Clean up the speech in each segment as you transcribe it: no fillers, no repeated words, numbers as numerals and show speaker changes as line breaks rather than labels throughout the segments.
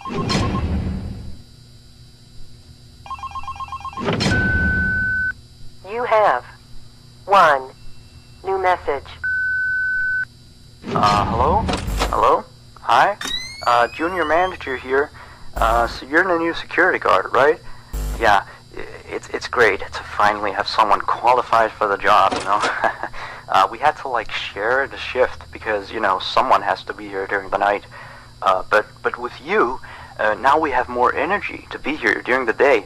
You have one new message.
Hello? Hello? Hi? Junior manager here. So you're the new security guard, right? Yeah, it's great to finally have someone qualified for the job, you know? We had to, like, share the shift because, you know, someone has to be here during the night. But with you, now we have more energy to be here during the day.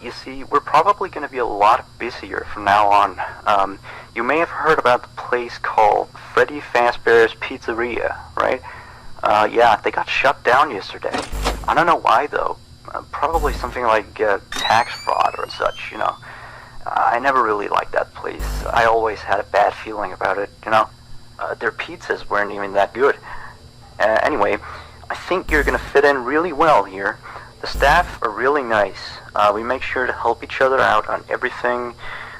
You see, we're probably going to be a lot busier from now on. You may have heard about the place called Freddy Fazbear's Pizzeria, right? Yeah, they got shut down yesterday. I don't know why, though. Probably something like tax fraud or such, you know. I never really liked that place. I always had a bad feeling about it, you know. Their pizzas weren't even that good. Anyway, I think you're going to fit in really well here. The staff are really nice. We make sure to help each other out on everything.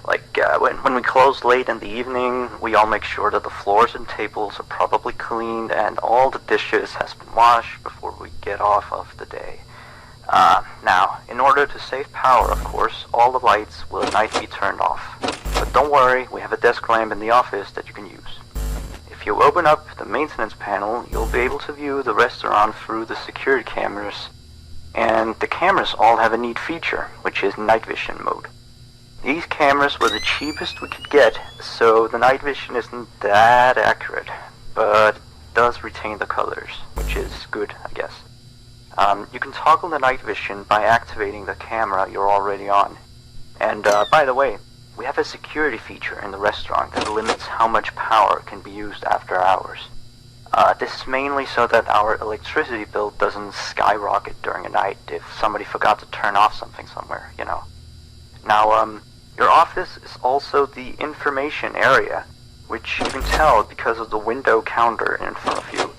Like, when we close late in the evening, we all make sure that the floors and tables are properly cleaned and all the dishes has been washed before we get off of the day. Now, in order to save power, of course, all the lights will at night be turned off. But don't worry, we have a desk lamp in the office that you can use. If you open up the maintenance panel, you'll be able to view the restaurant through the security cameras. And the cameras all have a neat feature, which is night vision mode. These cameras were the cheapest we could get, so the night vision isn't that accurate, but it does retain the colors, which is good, I guess. You can toggle the night vision by activating the camera you're already on. And by the way, we have a security feature in the restaurant that limits how much power can be used after hours. This is mainly so that our electricity bill doesn't skyrocket during a night if somebody forgot to turn off something somewhere, you know. Now, your office is also the information area, which you can tell because of the window counter in front of you.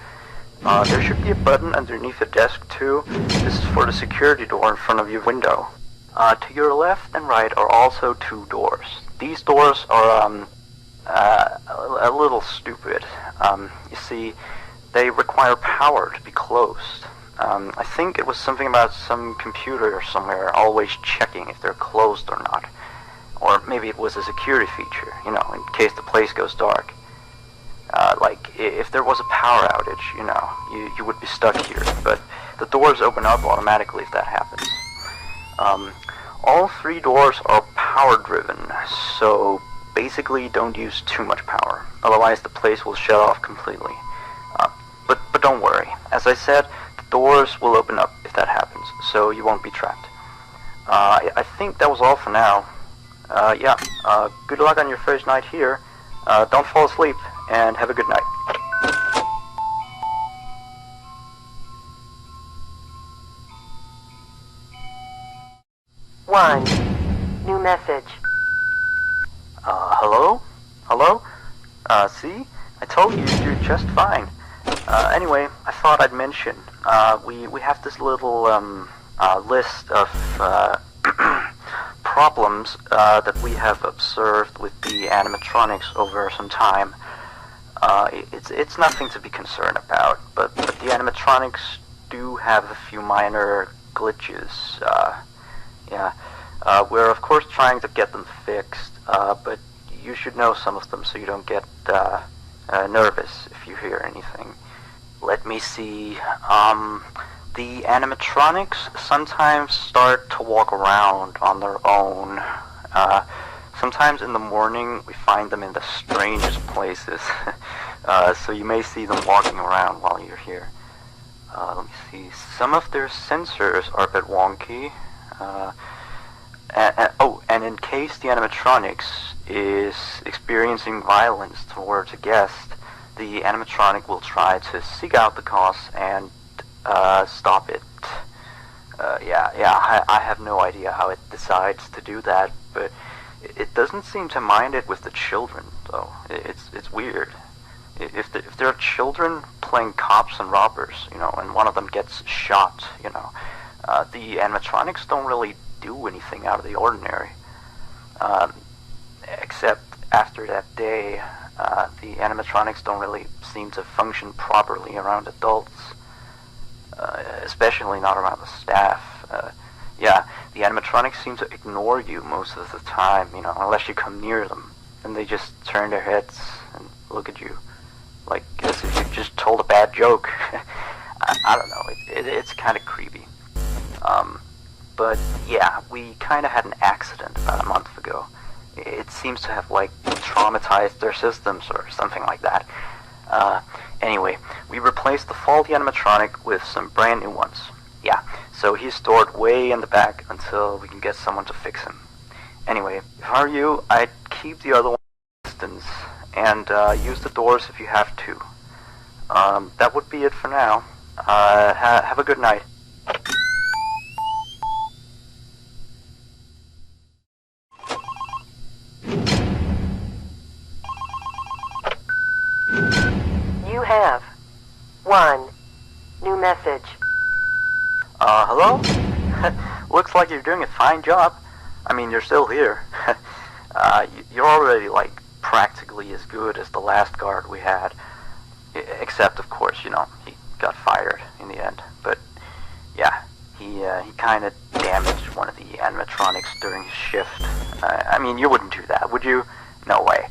There should be a button underneath the desk too. This is for the security door in front of your window. To your left and right are also two doors. These doors are a little stupid. You see, they require power to be closed. I think it was something about some computer somewhere always checking if they're closed or not. Or maybe it was a security feature, you know, in case the place goes dark. Like, if there was a power outage, you know, you would be stuck here. But the doors open up automatically if that happens. All three doors are power-driven, so basically don't use too much power. Otherwise, the place will shut off completely. But don't worry. As I said, the doors will open up if that happens, so you won't be trapped. I think that was all for now. Yeah, good luck on your first night here. Don't fall asleep, and have a good night.
One new message.
Hello? Hello? See? I told you you'd do just fine. Anyway, I thought I'd mention, we have this little, list of, problems, that we have observed with the animatronics over some time. It's nothing to be concerned about, but the animatronics do have a few minor glitches, yeah. We're of course trying to get them fixed, but you should know some of them so you don't get nervous if you hear anything. Let me see. The animatronics sometimes start to walk around on their own. Sometimes in the morning we find them in the strangest places, so you may see them walking around while you're here. Let me see. Some of their sensors are a bit wonky. And in case the animatronics is experiencing violence towards a guest, the animatronic will try to seek out the cause and stop it. I have no idea how it decides to do that, but it doesn't seem to mind it with the children, though. It's weird. If there are children playing cops and robbers, you know, and one of them gets shot, you know, the animatronics don't really do anything out of the ordinary. Except after that day, the animatronics don't really seem to function properly around adults. especially not around the staff. Yeah, the animatronics seem to ignore you most of the time, you know, unless you come near them. And they just turn their heads and look at you, like as if you just told a bad joke. I don't know, it's kind of creepy. But yeah, we kind of had an accident about a month ago. It seems to have, like, traumatized their systems or something like that. Anyway, we replaced the faulty animatronic with some brand new ones. Yeah, so he's stored way in the back until we can get someone to fix him. Anyway, if I were you, I'd keep the other one at a distance and use the doors if you have to. That would be it for now. Have a good night.
You have one new message.
Hello? Looks like you're doing a fine job. I mean, you're still here. You're already, like, practically as good as the last guard we had. Except, of course, you know, he got fired in the end. But, yeah, he kind of damaged one of the animatronics during his shift. I mean, you wouldn't do that, would you? No way.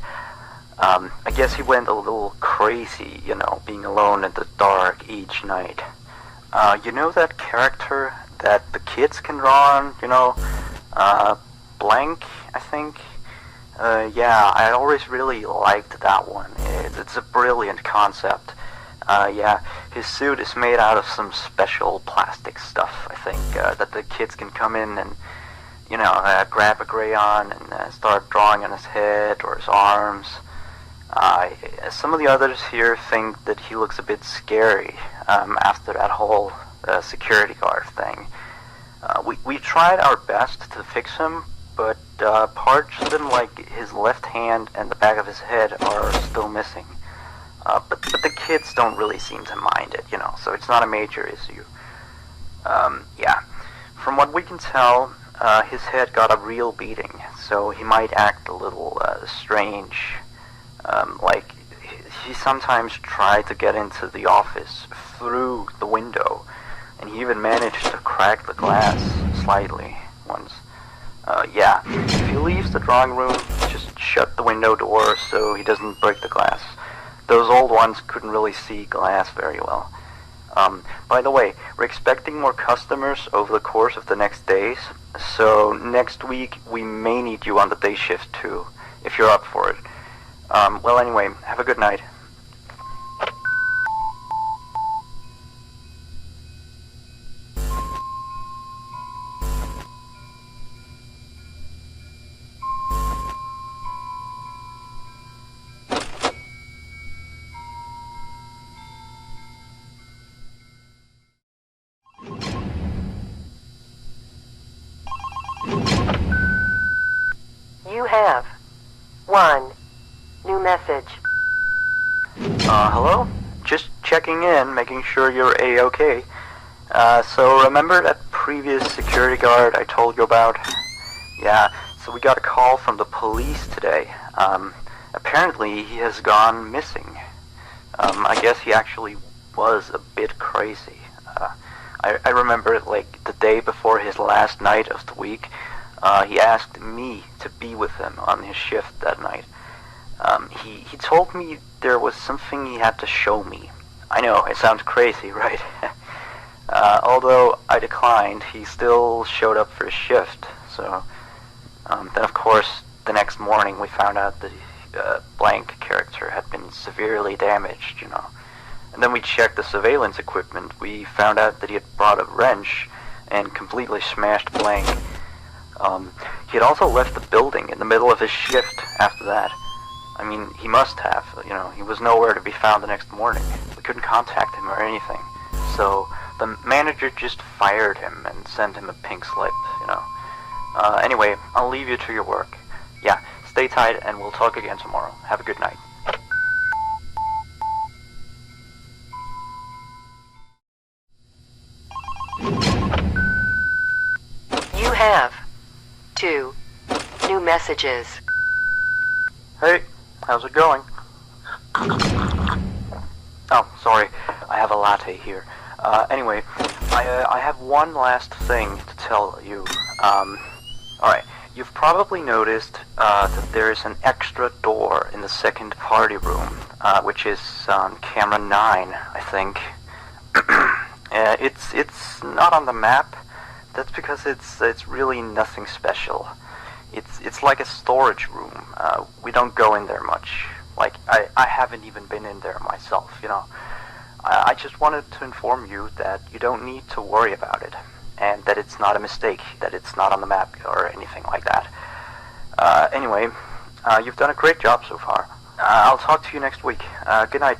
I guess he went a little crazy, you know, being alone in the dark each night. You know that character that the kids can draw on, you know? Blank, I think? Yeah, I always really liked that one. It's a brilliant concept. Yeah, his suit is made out of some special plastic stuff, I think, that the kids can come in and, you know, grab a crayon and start drawing on his head or his arms. Some of the others here think that he looks a bit scary after that whole security guard thing. We tried our best to fix him, but parts of him, like his left hand and the back of his head, are still missing. But the kids don't really seem to mind it, you know, so it's not a major issue. Yeah, from what we can tell, his head got a real beating, so he might act a little strange. Like, he sometimes tried to get into the office through the window, and he even managed to crack the glass slightly once. Yeah, if he leaves the drawing room, just shut the window door so he doesn't break the glass. Those old ones couldn't really see glass very well. By the way, we're expecting more customers over the course of the next days, so next week we may need you on the day shift too, if you're up for it. Well, anyway, have a good night.
You have one new message.
Hello? Just checking in, making sure you're A-okay. So remember that previous security guard I told you about? Yeah, so we got a call from the police today. Apparently he has gone missing. I guess he actually was a bit crazy. I remember, like, the day before his last night of the week, he asked me to be with him on his shift that night. He told me there was something he had to show me. I know, it sounds crazy, right? Although I declined, he still showed up for his shift. So, then of course, the next morning we found out that Blank character had been severely damaged, you know. And then we checked the surveillance equipment. We found out that he had brought a wrench and completely smashed Blank. He had also left the building in the middle of his shift after that. I mean, he must have, you know, he was nowhere to be found the next morning. We couldn't contact him or anything. So the manager just fired him and sent him a pink slip, you know. Anyway, I'll leave you to your work. Yeah, stay tight and we'll talk again tomorrow. Have a good night.
You have two new messages.
Hey, how's it going? Oh, sorry, I have a latte here. Anyway, I have one last thing to tell you. Alright, you've probably noticed that there is an extra door in the second party room, which is on camera 9, I think. It's not on the map. That's because it's really nothing special. It's like a storage room. We don't go in there much. Like, I haven't even been in there myself, you know. I just wanted to inform you that you don't need to worry about it, and that it's not a mistake, that it's not on the map or anything like that. Anyway, you've done a great job so far. I'll talk to you next week. Good night.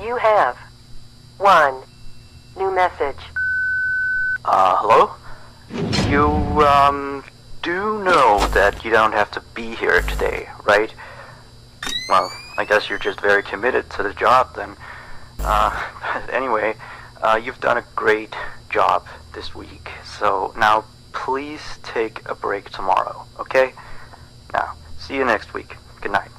You have one new message.
Hello? You, do know that you don't have to be here today, right? Well, I guess you're just very committed to the job then. But anyway, you've done a great job this week, so now please take a break tomorrow, okay? Now, see you next week. Good night.